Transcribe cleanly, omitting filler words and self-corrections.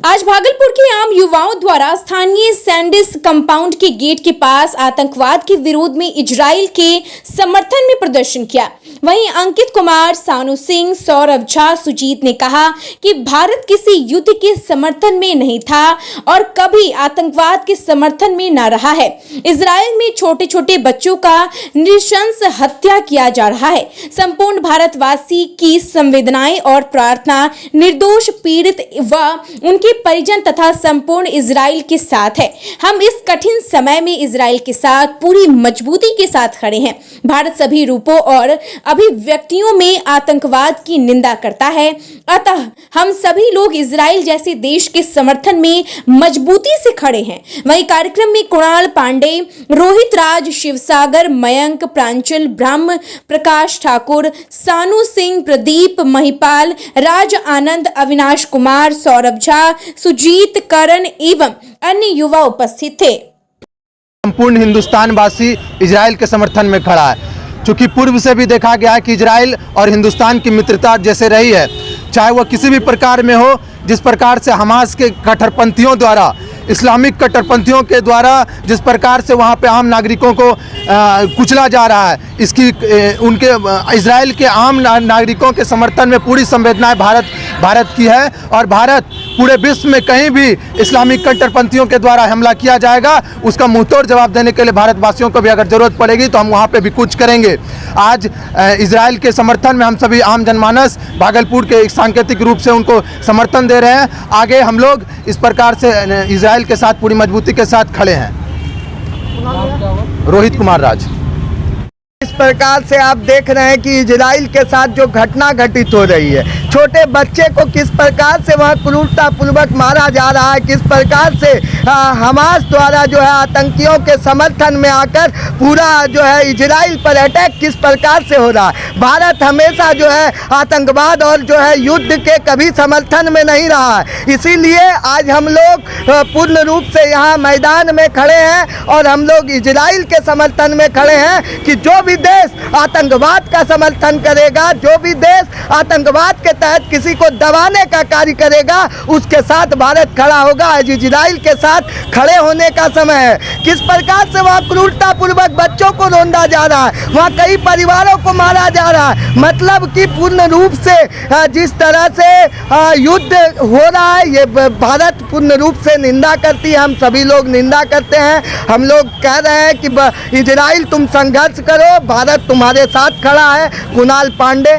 आज भागलपुर के आम युवाओं द्वारा स्थानीय सैंडिस कंपाउंड के गेट के पास आतंकवाद के विरोध में इजराइल के समर्थन में प्रदर्शन किया। वहीं अंकित कुमार, सानू सिंह, सौरभ झा, सुजीत ने कहा कि भारत किसी युद्ध के समर्थन में नहीं था और कभी आतंकवाद के समर्थन में न रहा है। इजराइल में छोटे छोटे बच्चों का नृशंस हत्या किया जा रहा है। संपूर्ण भारतवासी की संवेदनाएं और प्रार्थना निर्दोष पीड़ित व उनके परिजन तथा संपूर्ण इजराइल के साथ है। हम इस कठिन समय में इजराइल के साथ पूरी मजबूती के साथ खड़े हैं। भारत सभी रूपों और अभिव्यक्तियों में आतंकवाद की निंदा करता है, अतः हम सभी लोग इजराइल जैसे देश के समर्थन में मजबूती से खड़े हैं। वहीं कार्यक्रम में कुणाल पांडे, रोहित राज, शिवसागर, मयंक, प्रांचल, ब्रह्म प्रकाश ठाकुर, सानू सिंह, प्रदीप, महिपाल, राज आनंद, अविनाश कुमार, सौरभ झा, सुजीत, करण एवं अन्य युवा उपस्थित थे। संपूर्ण हिंदुस्तानवासी इजराइल के समर्थन में खड़ा है। चूंकि पूर्व से भी देखा गया है कि इजराइल और हिंदुस्तान की मित्रता जैसे रही है, चाहे वह किसी भी प्रकार में हो, जिस प्रकार से हमास के कट्टरपंथियों द्वारा, इस्लामिक कट्टरपंथियों के द्वारा जिस प्रकार से वहाँ पे आम नागरिकों को कुचला जा रहा है, इसकी उनके इजराइल के आम नागरिकों के समर्थन में पूरी संवेदनाएं भारत की है। और भारत पूरे विश्व में कहीं भी इस्लामिक कट्टरपंथियों के द्वारा हमला किया जाएगा, उसका मुंहतोड़ जवाब देने के लिए भारतवासियों को भी अगर जरूरत पड़ेगी तो हम वहाँ पे भी कुछ करेंगे। आज इजराइल के समर्थन में हम सभी आम जनमानस भागलपुर के एक सांकेतिक रूप से उनको समर्थन दे रहे हैं। आगे हम लोग इस प्रकार से इजराइल के साथ पूरी मजबूती के साथ खड़े हैं। रोहित कुमार राज। इस प्रकार से आप देख रहे हैं कि इजराइल के साथ जो घटना घटित हो रही है, छोटे बच्चे को किस प्रकार से वह क्रूरतापूर्वक मारा जा रहा है, किस प्रकार से हमास द्वारा जो है आतंकियों के समर्थन में आकर पूरा जो है इजराइल पर अटैक किस प्रकार से हो रहा है। भारत हमेशा जो है आतंकवाद और जो है युद्ध के कभी समर्थन में नहीं रहा है। इसीलिए आज हम लोग पूर्ण रूप से यहाँ मैदान में खड़े हैं और हम लोग इजराइल के समर्थन में खड़े हैं कि जो भी देश आतंकवाद का समर्थन करेगा, जो भी देश आतंकवाद के तहत किसी को दबाने का कार्य करेगा, उसके साथ भारत खड़ा होगा। आज इजराइल के साथ खड़े होने का समय है। किस प्रकार से वहाँ क्रूरतापूर्वक बच्चों को रौंदा जा रहा है, वहाँ कई परिवारों को मारा जा रहा है। मतलब कि पूर्ण रूप से जिस तरह से युद्ध हो रहा है, ये भारत पूर्ण रूप से निंदा करती है। हम सभी लोग निंदा करते हैं। हम लोग कह रहे हैं कि इजराइल तुम संघर्ष करो, भारत तुम्हारे साथ खड़ा है। कुणाल पांडे।